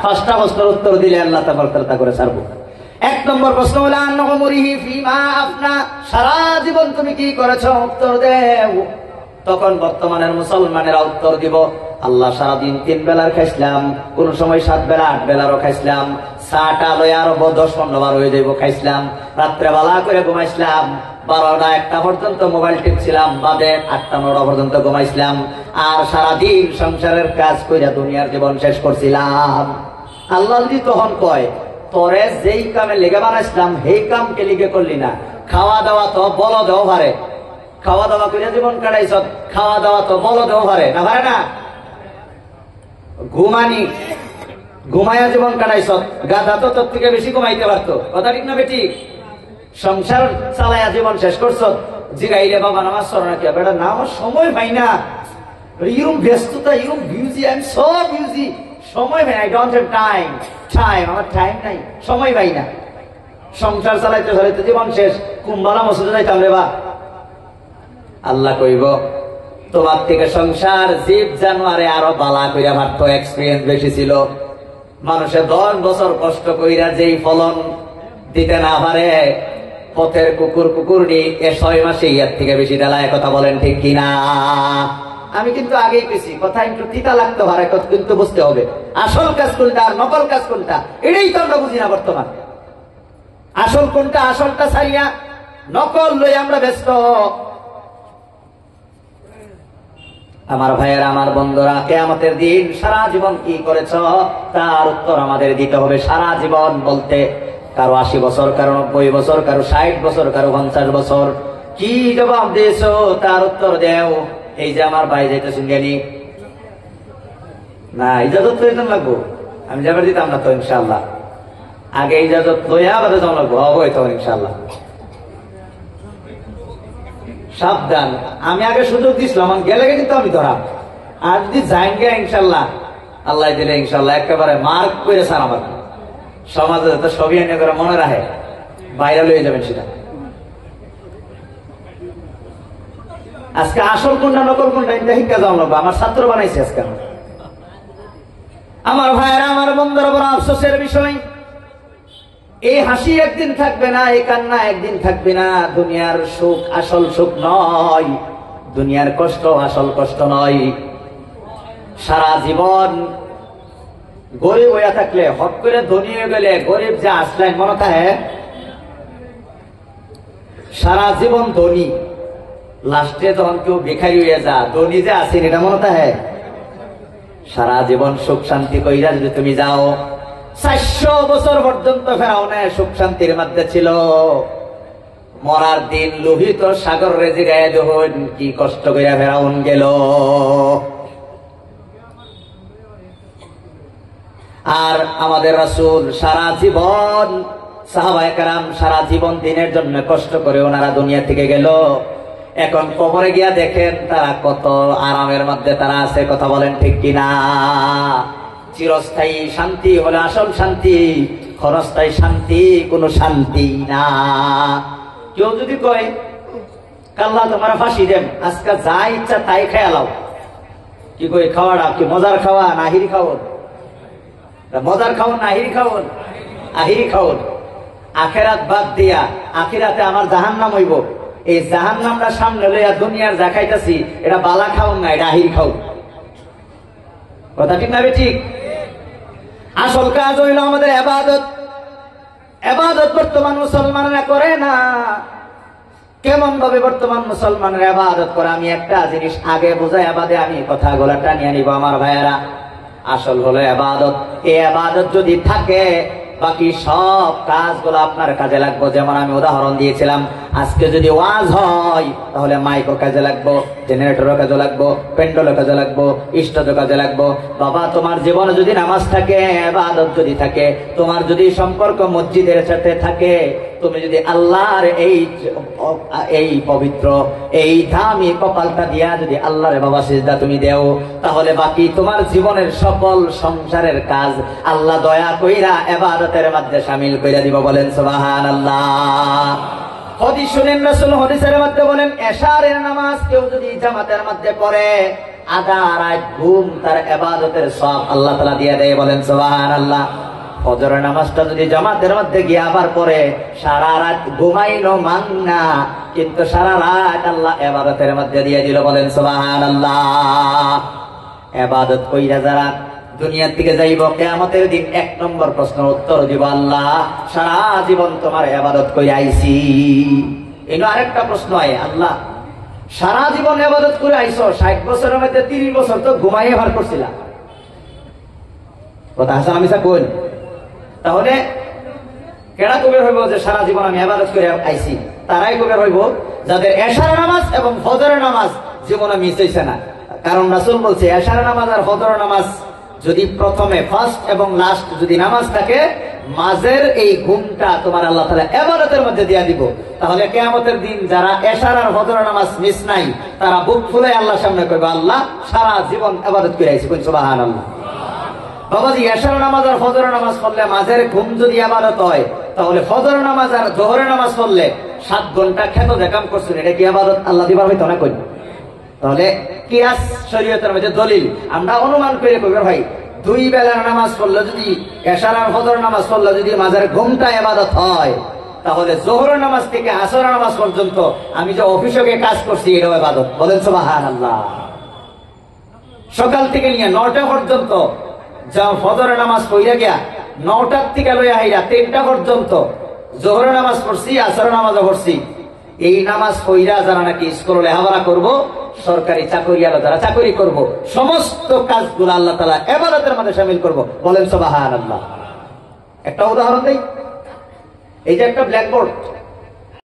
5টা প্রশ্নের উত্তর দিলে আল্লাহ তাবারক করে ছাড়বো। 1 নম্বর প্রশ্ন হলো আন্নগমরিহি ফিমা আফনা, সারা জীবন তুমি কি করেছো উত্তর দেও। তখন বর্তমানের মুসলমানেরা উত্তর দিব, আল্লাহ সারাদিন 3 বেলার খাইছিলাম, কোন সময় 7 বেলা 8 বেলারও খাইছিলাম, চাটা লয়ে আরো 10-15 বার হয়ে যাইব খাইছিলাম, রাত্রে বেলা করে ঘুমাইছিলাম, 12টা-1টা পর্যন্ত মোবাইল টিপছিলাম, বাদে 8টা-9টা পর্যন্ত ঘুমাইছিলাম, আর সারাদিন সংসারের কাজ কইরা দুনিয়ার জীবন শেষ করছিলাম। আল্লাহ যদি তখন কয়, তোরে যেই কামে লেগে বানাইছিলাম সেই কামকে লিগে করলি না, খাওয়া দাওয়া তো বল দেও পারে, খাওয়া দাওয়া করে জীবন কাটাইছ, খাওয়া দাওয়া তো বল দেও পারে না, পারে না। ঘুমাইয়া জীবন কাটাইছ, গাধা তো তোর থেকে বেশি ঘুমাইতে পারতো, কথা ঠিক না বেঠিক। সংসার চালাইয়া জীবন শেষ করছ, জিগাইলে বাবা নামাজ পড়ো না, কি বেটা না আমার সময় পাই না, এরকম ব্যস্ততা, এরকম বিউজি, আই এম সো বিউজি, সময় পাই না, আই ডোন্ট হ্যাভ টাইম, আমার টাইম নাই, সময় পাই না। সংসার চালাইতে চালাইতে জীবন শেষ, কুম্বালা মসজিদে যাইতাম রে বা। আল্লাহ কইব, তোমার থেকে সংসার জীব জানোয়ারে আরো বালা কইরা মারত, এক্সপিরিয়েন্স বেশি ছিল। মানুষে 10 বছর কষ্ট কইরা যেই ফলন দিতে না পারে, পথের কুকুরনি 6 মাসে ইয়ার থেকে বেশি ডালায়, কথা বলেন ঠিক কিনা। আমি কিন্তু আগেই পেছি, কথা একটু তিতা লাগতে পারে, কিন্তু বুঝতে হবে আসল কাজ কোনটা আর নকল কাজ কোনটা, এটাই তো আমরা বুঝি না বর্তমান। আসল কোনটা, আসলটা ছাড়িয়া নকল লই আমরা ব্যস্ত। আমার ভাইয়েরা, আমার বন্ধুরা, কিয়ামতের দিন সারা জীবন কি করেছ তার উত্তর আমাদের দিতে হবে। সারা জীবন বলতে কারো 80 বছর, কারো 90 বছর, কারো 60 বছর, কারো 50 বছর, কি জবাব দিয়েছ তার উত্তর দেও। এই যে আমার ভাই যাইতেছেন জ্ঞানী না, ইজাজত তো দিতাম লাগবো, আমি যাবার দিতাম না তো ইনশাল্লাহ, আগে ইজাজত লইয়া বাদে যাওয়া লাগবো, হবই তখন ইনশাল্লাহ। সাবধান, আমি আগে সুযোগ দিছিলাম, গেলে কিন্তু আমি ধরাম, আর যদি যাই গে ইনশাল্লাহ, আল্লাহ দিলে ইনশাল্লাহ একেবারে মার্ক করে স্যার আমার সমাজে যাতে সবই এনে করে মনে রাখে, বাইরে লয়ে যাবেন সেটা। আজকে আসল কোনটা নকল কোনটা এটা শিক্ষা যাওয়া লাগবে, আমার ছাত্র বানাইছে আজকে। আমার ভাইয়েরা, আমার বন্ধুরা, বড় আফসোসের বিষয়, এই হাসি একদিন থাকবে না, এই কান্না একদিন থাকবে না। দুনিয়ার সুখ আসল সুখ নয়, দুনিয়ার কষ্ট আসল কষ্ট নয়। সারা জীবন গরিব হইয়া থাকলে, হট করে ধনী হয়ে গেলে গরিব যে আসলেন মনে থাকে, সারা জীবন ধনী, লাস্টে যখন কেউ ভিখারি হয়ে যা, ধনী যে আসেন এটা মনে থাকে। সারা জীবন সুখ শান্তি কইরা যদি তুমি যাও, 400 বছর পর্যন্ত ফেরাউনে সুখ শান্তির মধ্যে ছিল, মরার দিন লোহিত সাগর রেজি গায়ে যখন কি কষ্ট কইরা ফেরাউন গেল। আর আমাদের রাসূল সারা জীবন, সাহাবায়ে কেরাম সারা জীবন দিনের জন্য কষ্ট করে ওনারা দুনিয়া থেকে গেল। এখন কবরে গিয়া দেখেন তারা কত আরামের মধ্যে তারা আছে, কথা বলেন ঠিক কিনা। চিরস্থায়ী শান্তি হলে আসল শান্তি, ক্ষণস্থায়ী শান্তি কোনো শান্তি না। কেউ যদি কয় কাল্লা তোমার ফাঁসি দেন, আজকে যা ইচ্ছা তাই খেয়ালাও, কি কই খাওয়াটা কি মজার খাওয়া না আহিরি খাওন? মজার খাওন না আহিরি খাওন? আহিরি খাওন। আখেরাত বাদ দিয়া আখিরাতে আমার জাহান্নাম হইব, এই জাহান্নামটা সামনে লইয়া দুনিয়ার যা খাইতাছি এটা বালা খাওন না, এটা আহিরি খাওন, কথা ঠিক না ঠিক? আসল কাজ হইল আমাদের ইবাদত। ইবাদত বর্তমান মুসলমানরা করে না। কেমন ভাবে বর্তমান মুসলমানরা ইবাদত করে, আমি একটা জিনিস আগে বুঝাই বাদে আমি কথাগুলো টানিয়ে নিব আমার ভাইয়েরা। আসল হলো ইবাদত। এই ইবাদত যদি থাকে বাকি সব কাজগুলো আপনার কাজে লাগবে। যেমন আমি উদাহরণ দিয়েছিলাম, আজকে যদি ওয়াজ হয় তাহলে মাইকও কাজে লাগবো, জেনারেটরও কাজে লাগবো, প্যান্ডেলও কাজে লাগবো, স্টেজও কাজে লাগবো। বাবা তোমার জীবনে যদি নামাজ থাকে, ইবাদত যদি থাকে, তোমার যদি সম্পর্ক মসজিদের সাথে থাকে, তুমি যদি আল্লাহর এই পবিত্র এই দামি কপালটা দিয়া যদি আল্লাহর বাবা সিজদা তুমি দেও, তাহলে বাকি তোমার জীবনের সকল সংসারের কাজ আল্লাহ দয়া কইরা ইবাদতের মধ্যে শামিল কইরা দিব। বলেন সুবহানাল্লাহ। হাদিস শুনেন, রাসূল হাদিসের মধ্যে বলেন, এশারের নামাজ কেউ যদি জামাতের মধ্যে পড়ে, আধা রাত ঘুম তার ইবাদতের সওয়াব আল্লাহ তাআলা দিয়ে দেয়। বলেন সুবহানাল্লাহ। ফজরের নামাজটা যদি জামাতের মধ্যে গিয়ে আবার পরে, সারা রাত ঘুমাইলো মাংনা, কিন্তু সারা রাত আল্লাহ ইবাদতের মধ্যে দিয়ে দিল। বলেন সুবহানাল্লাহ। ইবাদত কইরা যারা দুনিয়ার থেকে যাইব, কিয়ামতের দিন এক নম্বর প্রশ্নের উত্তর দিব, আল্লাহ সারা জীবন তোমার ইবাদত কইরা আইছি। এনো আরেকটা প্রশ্ন হয়, আল্লাহ সারা জীবন ইবাদত করে আইছো, 60 বছরের মধ্যে 30 বছর তো ঘুমাইয়ে ভার করছিলা। কথা হাসান আমি কই, তাহলে কেডা কবির হইব যে সারা জীবন আমি ইবাদত করে আইছি? তারাই কবির হইব যাদের এশার নামাজ এবং ফজরের নামাজ জীবনে মিস হইছে না। কারণ রাসূল বলছে, এশার নামাজ আর ফজরের নামাজ যদি প্রথমে ফার্স্ট এবং লাস্ট যদি নামাজ থাকে, মাঝের এই ঘুমটা তোমার আল্লাহ তাআলা ইবাদতের মধ্যে দিয়া দিব। তাহলে কিয়ামতের দিন যারা এশার আর ফজরের নামাজ মিস নাই, তারা বুক ফুলে আল্লাহর সামনে কইবে, আল্লাহ সারা জীবন ইবাদত করে আইছি। কই সুবহানাল্লাহ। বাবাজি, এশার নামাজ আর ফজরের নামাজ পড়লে মাঝের ঘুম যদি ইবাদত হয়, তাহলে ফজরের নামাজ আর যোহরের নামাজ পড়লে 7 ঘন্টা খেতে কাম করছেন, এটা কি ইবাদত আল্লাহ দিবার হইতো না? কই তাহলে কিয়াস শরীয়তের মধ্যে দলিল আমরা অনুমান করে কইবে, ভাই 2 বেলার নামাজ পড়লে যদি, এশার আর ফজরের নামাজ পড়লে যদি মাঝের ঘুমটা ইবাদত হয়, তাহলে যোহরের নামাজ থেকে আসরের নামাজ পর্যন্ত আমি যে অফিসে গিয়ে কাজ করছি, এটা ইবাদত। বলেন সুবহানাল্লাহ। সকাল থেকে নিয়ে 9টা পর্যন্ত যা ফজরের নামাজ পড়িয়া গিয়া, 9টার থেকে লইয়া হাইরা 3টা পর্যন্ত যোহরের নামাজ পড়ছি, আসরের নামাজও পড়ছি। এই নামাজ পড়িয়া যারা নাকি স্কুলে লেখাপড়া করবো, সরকারি চাকরিয়ালা যারা চাকরি করব, সমস্ত কাজগুলো আল্লাহ তাআলা ইবাদতের মধ্যে শামিল করব। বলেন সুবহানাল্লাহ। একটা উদাহরণ দেই, এই যে একটা ব্ল্যাকবোর্ড,